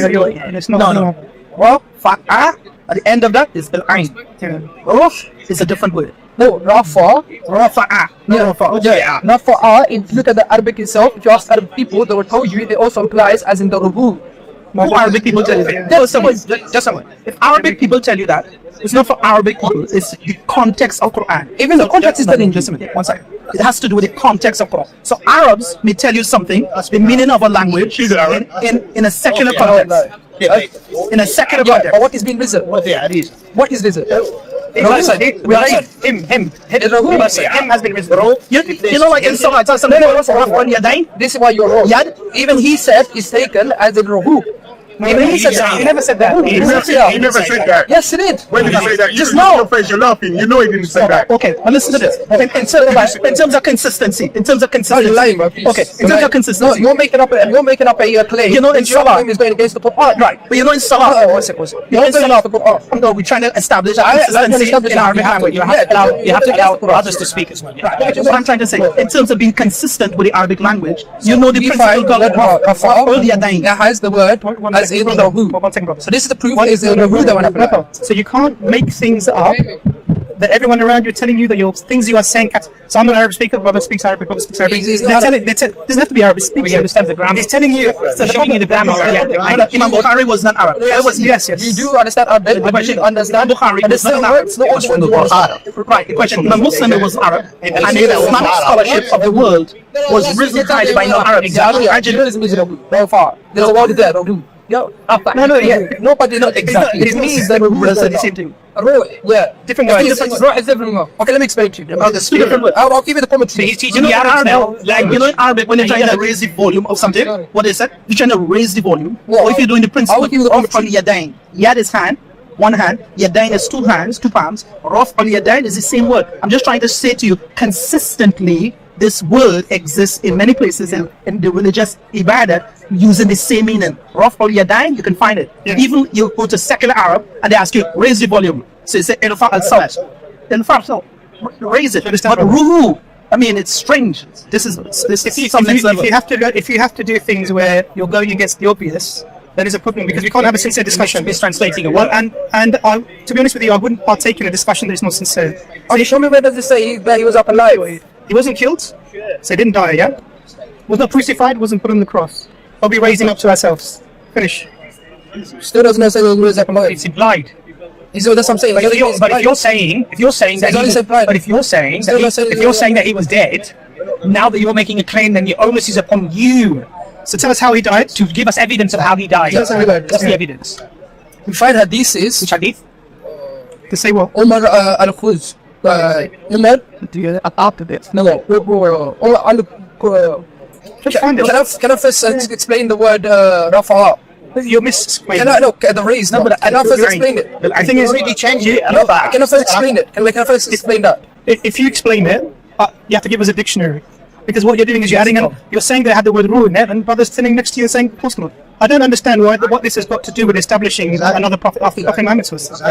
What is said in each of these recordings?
And it's not. No. Rafa'a, at the end of that is al-ain. Raf is a different word. No, Rafa'a. No, Rafa'a. Rafa'a, if you look at the Arabic itself, if you ask Arab people, they will tell you it also applies as in the rubu. Who Arabic people tell you that? Just someone. If Arabic people tell you that, it's not for Arabic people, it's the context of Quran. Even the context is not in just a minute. One second. It has to do with the context of Quran. So Arabs may tell you something, the meaning of a language in a secular context. In a secular context. But what is being risen? What is risen? Him has been risen. You know, like in Salah, This is why you're wrong. Yad, Even he said is taken as a rubu. Even he said that. He never said that. He never said that. Yes, he did. When did he say that? You Just know now. your face, you're laughing. You know he didn't say that. Okay, now listen to this. In terms of consistency. You're lying, bro. Okay, in terms of consistency. No, you're making up a claim. You know, in Salah is going against the Quran. Right, but you know in Salah, What's it? you know in Salah, no, we're trying to establish consistency in Arabic language. You have to allow others to speak as well. Right, that's what I'm trying to say. In terms of being consistent with the Arabic language, you know the We principle find called that Rafa'ul that has the word as in the rubu. One second, brother. So this is the proof is in the rubu that one happened. So you can't make things up that everyone around you are telling you that your things you are saying. So I'm an Arab speaker, brother speaks Arabic, brother speaks Arabic. Doesn't have to be Arabic. We understand the grammar. He's telling you, showing you the grammar. Imam Bukhari was not Arab. Yes. You do understand Arabic, but you understand Bukhari and the was not same Arab. words, no one was Arab. Right, the question, the Muslim was Arab, and the Islamic scholarship of the world was risen high by non-Arabs. Exactly. Very far. There's a word there, rubu. No, Nobody knows exactly. It means that we said the same thing. Really? Yeah. different It's words. different. Okay, let me explain to you. There's two different words. I'll give you the commentary. He's You teaching know, the in Arabs now Arabic, like, you know, language. in Arabic, when you're trying to raise the volume of something, what is it? You're trying to raise the volume. Well, Or if you're doing the principle I'll give you the of on yadain. Yad is hand, one hand. Yadain is two hands, two palms. Raf on yadain is the same word. I'm just trying to say to you, consistently, this word exists in many places in the religious ibadah using the same meaning. Raf al yadain, you can find it. Yeah. Even you go to secular Arab and they ask you, raise the volume. So you say, irfa al-sawt. Irfa al-sawt. Raise it. But ruhu, I mean, it's strange. This is some next level. If you have to do things where you're going against the obvious, that is a problem because we can't have a sincere discussion. Mistranslating a Well, word. and to be honest with you, I wouldn't partake in a discussion that is not sincere. Oh, you show me where does it say that he was up alive? He wasn't killed, so he didn't die. Yeah, was not crucified, wasn't put on the cross. I'll be raising up to ourselves. Finish. Still doesn't say he was up alive. It's implied. So that's what I'm saying. But if you're saying that if you're saying that he was dead, now that you're making a claim, then the onus is upon you So tell us how he died. to give us evidence of how he died. That's how he died. That's the evidence. We find hadiths Which hadith? To say what? Umar al-Khuz. Umar, adopted it. No, Can I first explain the word Rafa? You're misexplaining. Can I the raise? No, but can I first explain it? I think it's Already changed it. No, can I first explain it? Can I first explain that? if you explain it, you have to give us a dictionary. Because what you're doing is you're adding in, you're saying they had the word ruh in it, and brothers sitting next to you saying Muslim. I don't understand what this has got to do with establishing another prophet after Muhammad.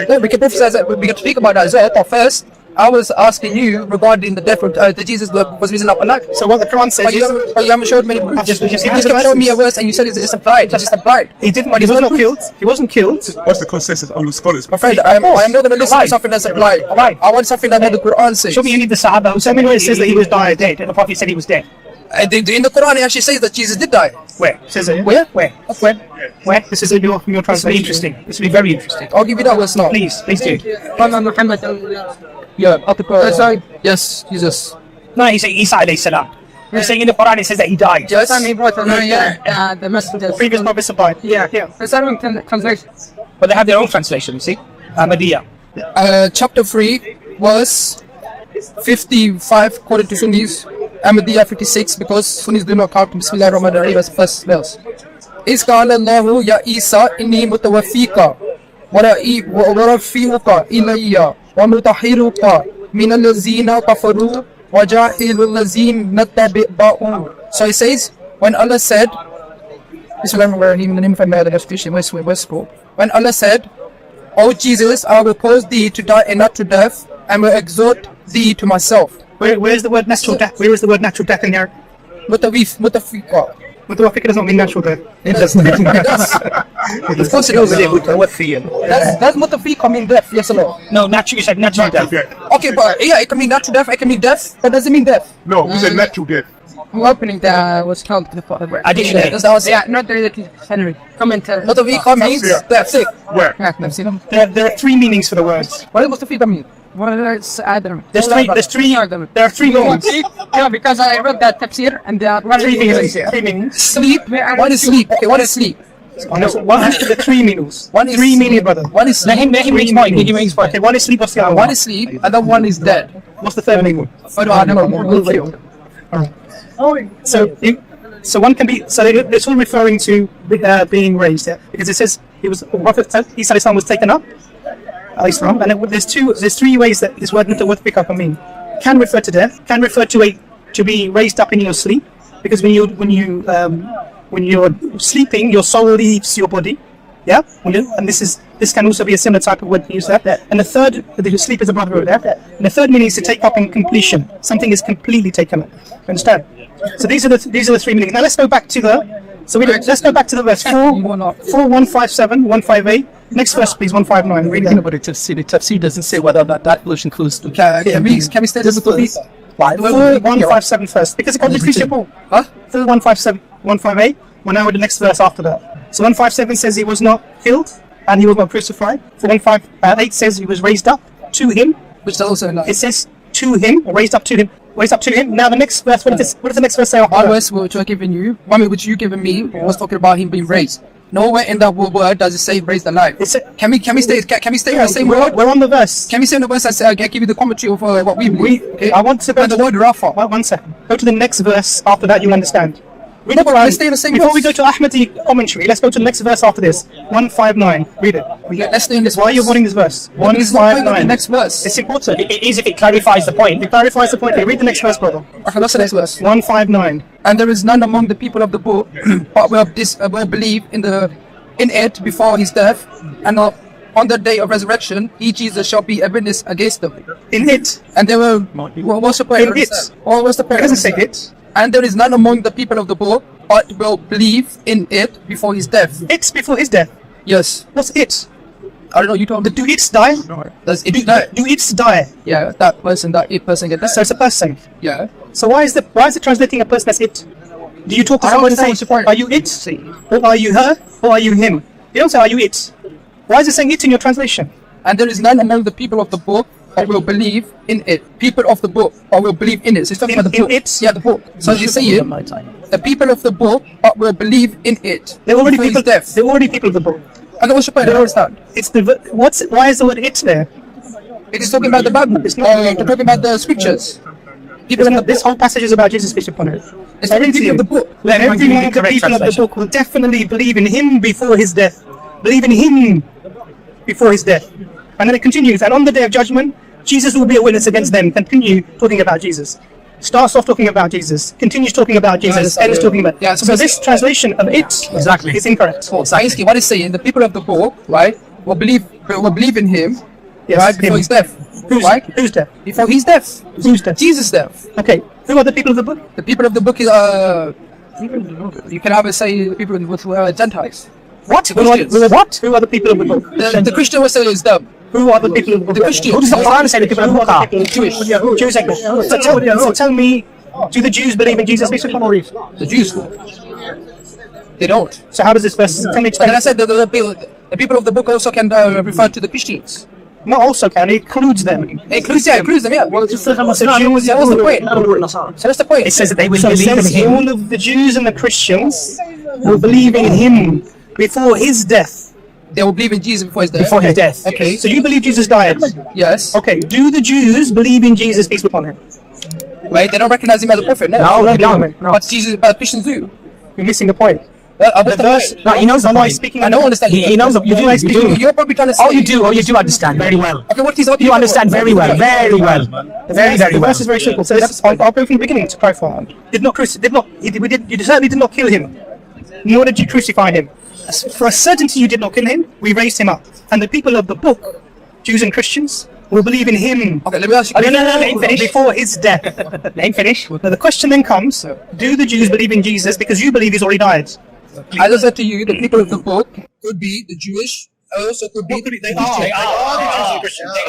No, we can emphasize that. We can speak about that as well. But first, I was asking you regarding the death of that Jesus was risen up alive. So what the Quran says But you haven't showed me. You just showed me a verse and you said it's implied. It's just implied. he didn't. He was not killed. He wasn't killed. What's the consensus on the scholars? My friend, I'm not going to listen to something that's implied. Right. I want something that the Quran says. Show me any of the Sahaba who Tell me where it says that he was died. dead, and the Prophet said he was dead. In the Quran, it actually says that Jesus did die. Where? Says it. Where? This is in your This will be translation. interesting. This will be very interesting. I'll give you that verse now. Please do. Yeah. Sorry. Yes, Jesus. No, he's saying Isa alayhi salam. You're saying in the Quran it says that he died. Yes. The message. Previous prophets abide. Yeah. Translation. But they have their own translation, you see? Ahmadiyya. Chapter 3, verse 55, according to Sunnis. Ahmadiyya 56, because Sunnis do not count Bismillah ar-Rahman ar-Rahim as first verse. إِذْ قَالَ اللَّهُ يَا إِيسَى إِنِّي مُتَوَفِّيكَ وَرَفِّعُكَ إِلَيَّ وَمُطَهِّرُكَ مِنَ الَّذِينَ كَفَرُوا وَجَاعِلُ الَّذِينَ اتَّبَعُوكَ. So it says, when Allah said, Bismillah in the name of Allah, when Allah said, O Jesus, I will cause thee to die and not to death, and will exhort thee to myself. Where is the word natural death? Where is the word natural death in there? Mutafiqa. Mutawaffika does not mean natural death. It does. It does. Of course it does. That's mutawaffika mean death, yes or no? No, natural. You said natural death. Okay, but yeah, it can mean natural death, it can mean death, but does it mean death? No, we said natural death. Who opening the was called the father? Additionally. That's the answer. Yeah, not the Henry. Comment. Mutawaffika means death. Where? Yeah, I've seen him. There are three meanings for the words. What does mutawaffika mean? Well, it's Adam. There are three meanings. Yeah, because I read that tafsir and there are Three meanings. Three meanings. Sleep. What is sleep? Okay, what is sleep? One has the three meanings. One is three meanings, brother. One is Let sleep. him make his point. Give him his point. Okay, one is sleep. What's the other One is sleep, and the one is dead. What's the third meaning? I don't know. So one can be. So it's all referring to being raised, yeah? Because it says he was Prophet Isa alayhi salam was taken up. And there's three ways that this word mutawaffika can mean. Can refer to death. Can refer to be raised up in your sleep, because when you're sleeping, your soul leaves your body. Yeah, and this can also be a similar type of word used there. And the third, the sleep is a brotherhood there. And the third meaning is to take up in completion. Something is completely taken up. You understand? So these are the three meanings. Now let's go back to let's go back to the verse 157, 158. Next verse, please, 159. Read that. But the tafsir doesn't say whether that verse includes the Can we stay this with 157 first, because it contradicts your Paul. Huh? 157, 158. Well, now with the next verse after that. So 157 says he was not killed and he was not crucified. So 158 says he was raised up to him. Which is also nice. It says to him, or raised up to him. Raised up to him. Now the next verse, what does the next verse say after One that? verse which I given you, one which you given me, was talking about him being raised. Nowhere in that word does it say raised alive. Can we stay in the same word? We're on the verse. Can we stay in the verse and say, I give you the commentary of what we read? Okay? I want to go And to the word Rafa. one second. Go to the next verse after that, you'll understand. Read No, it but Quran. let's stay in the same Before verse. we go to Ahmadi commentary, let's go to the next verse after this. 159. Read it. Let's stay in this Why are you verse. holding this verse? It's not the 159. next verse. It's important. It is if it clarifies the point. It clarifies the point here. Read the next verse, brother. Okay, that's the next verse. 159. And there is none among the people of the book but will believe in it before his death, and on the day of resurrection, he Jesus shall be a witness against them. In it. And they will. What's the point? In it. What's the point? It doesn't say it. And there is none among the people of the book but will believe in it before his death. It's before his death. Yes. What's it? I don't know. You told me. Do its die? Does it die? Do its die? Yeah, that person get that. So it's a person. Yeah. So why is it translating a person as it? Do you talk to I someone don't and know say, what's the point. are you it? Or are you her? Or are you him? You don't say, are you it? Why is it saying it in your translation? And there is none among the people of the book that will believe in it. People of the book or will believe in it. So it's talking about the In book. it? Yeah, the book. So you say it. The people of the book will believe in it. They're already before his people. death. They're already people of the book. I don't understand. I don't understand. It's the why is the word it there? It is talking about the Bible. It's not- They're talking about the scriptures. People in the This whole passage is about Jesus, peace upon him. It's every people of the book. Every one of the people of the book will definitely believe in him before his death. Believe in him before his death. And then it continues. And on the day of judgment, Jesus will be a witness against them. Continue talking about Jesus. Starts off talking about Jesus. Continues talking about Jesus. Ends talking about. Yeah, So this translation of it is incorrect. So basically, what it's saying, the people of the book, right, will believe in him, Yes, right, before him. his death. Who's, Right? who's death? Before his death. Who's death? Jesus' death. Okay. Who are the people of the book? The people of the book is you can either say the people with Gentiles. What? Who are the people of the book? The Christian will say is them. Who are the people of the book? The Christians. Who does the Quran say the people of the book are? Jewish. Jews and Christians. So tell me, do the Jews believe in Jesus? The Jews. They don't. So how does this verse? Can you But then I explain? said the people of the book also can refer to the Christians. Not also can, it includes them. It includes them, yeah. Well, just So that's the point. So that's the point. It says that they will So it believe in says him. all of the Jews and the Christians will believe in him before his death. They will believe in Jesus before his death. Before his death. Okay. So you believe Jesus died? Yes. Okay. Do the Jews believe in Jesus, peace be upon him? Right? They don't recognize him as a prophet. No, they don't. But Christians do. You're missing the point. The verse. No, he knows the I'm not point. speaking. I don't understand. He knows the, you do. You're probably trying to say. Oh, you do understand very well. Okay, what is what You understand very well, very well, very The well. verse is very simple. So I'll go from the beginning to clarify. You certainly did not kill him, nor did you crucify him. For a certainty you did not kill him, we raised him up. And the people of the book, Jews and Christians, will believe in him. Okay, let me ask you. Let him finish. Before his death. Let him finish. Now the question then comes: do the Jews believe in Jesus because you believe he's already died? As I said to you, the people of the book could be the Jewish, also could be They are. They are.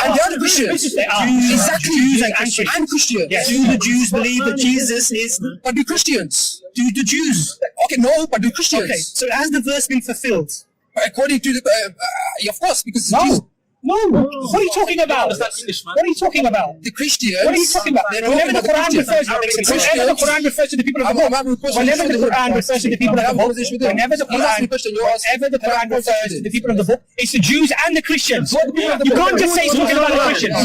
and the other Christians. They are. Exactly. Jews and Christians. And Christians. Yes. Do the Jews believe that Jesus is? But the Christians. Do the Jews? Okay, no, but the Christians. Okay, so has the verse been fulfilled? According to the, of course, because the Jews, No. What are you talking about? What are you talking about? the Christians. What are you talking about? They're Whenever the talking Quran about refers, Christians. whenever the Quran refers to the people of the book, whenever the Quran refers to the people of the book, whenever the Quran refers to the people of the book, it's the Jews and the Christians. You can't just say it's talking about the Christians.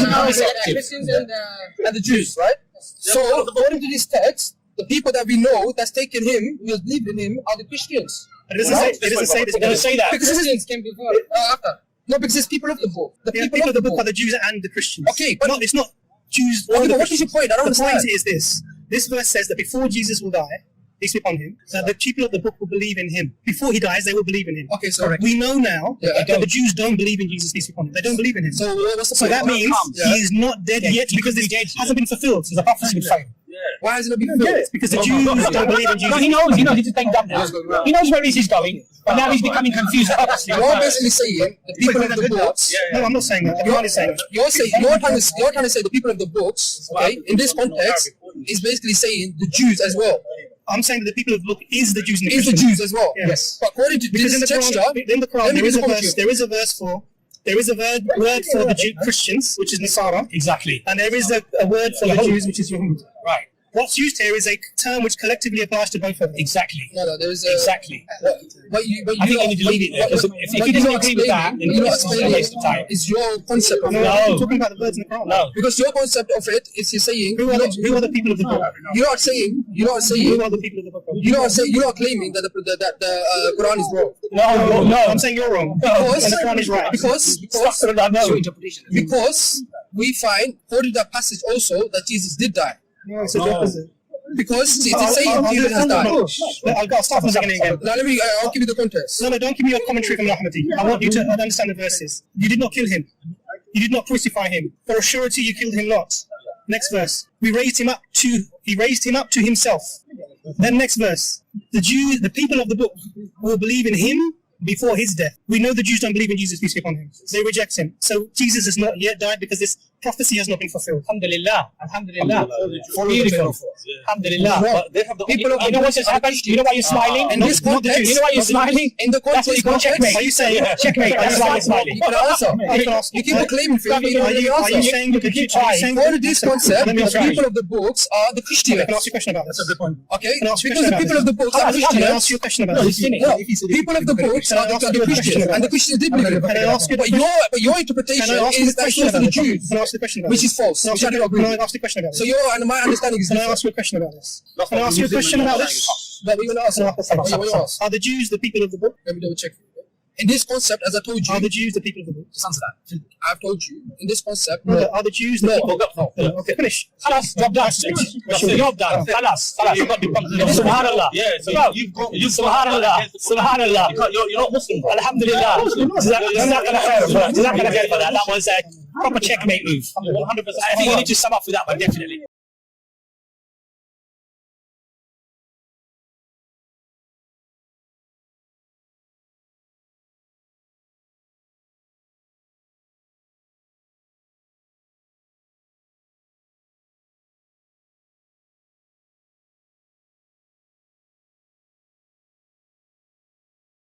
Christians And the Jews, right? So, according to this text, the people that we know that's taken him, who has believed in him, are the Christians. It doesn't say. It doesn't say this. It doesn't say that. Because this Christians is came before. after. No, because it's people of the book. The Yeah, people of the book are the Jews and the Christians. Okay, but- it's not Jews. Okay, or the but what is your Christians. point? I don't The point understand. is this: this verse says that before Jesus will die, peace be upon him, that the people of the book will believe in him. Before he dies, they will believe in him. Okay, so We know now Yeah, that the Jews don't believe in Jesus, peace be upon him. They don't believe in him. So what's the So point? that means Yeah. he is not dead yet because it hasn't been fulfilled. So the prophecy would fail. Why has it not been Get fulfilled? it? Because the Jews don't believe in Jesus. No, he knows. He's just playing dumb now. He knows where he's going, but now he's becoming confused. You're basically saying the people of the books. No, I'm not saying that. The Quran is saying that. You're trying to say the people of the books. Okay, in this context, is basically saying the Jews as well. I'm saying that the people of the book is the Jews and the Is the Christians. Jews as well? Yes. But according to Because this texture, in the Quran, let me there is give a you verse. There is a verse for. There is a word for the Christians, which is Nasara, Exactly. and there is a word for the Jews, which is Yahud. Right. What's used here is a term which collectively applies to both of them. Exactly. no, there is a Exactly. But you I think you need to leave it there, because if you didn't agree with that, then you're not it's a explaining waste of time. is your concept of No, it. I'm talking about the words in the Quran. No. Because your concept of it is you're saying Who are the people of the book? you're not saying Who are the people of the book? you're not claiming that the Quran is wrong. No. I'm saying you're wrong. Because And the Quran is right. Because we find according to that passage also that Jesus did die. No, it's the opposite. Because it's saying Jesus has died. I'll start from the beginning again. Now I'll give you the context. No, don't give me your commentary from Ahmadi. I want you to understand the verses. You did not kill him. You did not crucify him. For a surety you killed him not. Next verse. He raised him up to himself. Then next verse. The people of the book will believe in him before his death. We know the Jews don't believe in Jesus, peace be upon him. They reject him. So Jesus has not yet died because this prophecy has not been fulfilled. Alhamdulillah. Alhamdulillah. Beautiful. Alhamdulillah. People of You know what's just happened? You know why you're smiling? In this context, You know why you're smiling? in the That's what you call context, checkmate. Are you saying Checkmate. That's why you're smiling. But answer. I can ask You keep claiming for me. Are you saying that the Jews According to this concept, Let me the ask you a people of the books are the Christians. I can ask you a question about this. That's a good point. Okay? Can I ask you a Because the question people of about the books are Can I ask Christians. you a question about this? No, people of the books are the Christians, and the Christians did believe it. Can I ask you a But question? your interpretation Can I ask you is a that question it's for about the this? Jews, Can I ask you a question about which this? is false. Can I Which I ask don't you- agree Can I with. ask you a question about So this? your and my understanding is Can I different. ask you a question about this? Can I ask you a question about this? But we're going to ask. What you ask? Are the Jews the people of the book? Let me double check. In this concept, as I told you, Are the Jews the people of the book? I've told you, in this concept, Are the Jews the people? no. Okay, finish. خلاص job done. Job done. خلاص. Subhanallah. Subhanallah. Subhanallah. You're not Muslim. Alhamdulillah. Jazakallah khair for that. That was a proper checkmate move. 100%. I think you need to sum up with that one, definitely.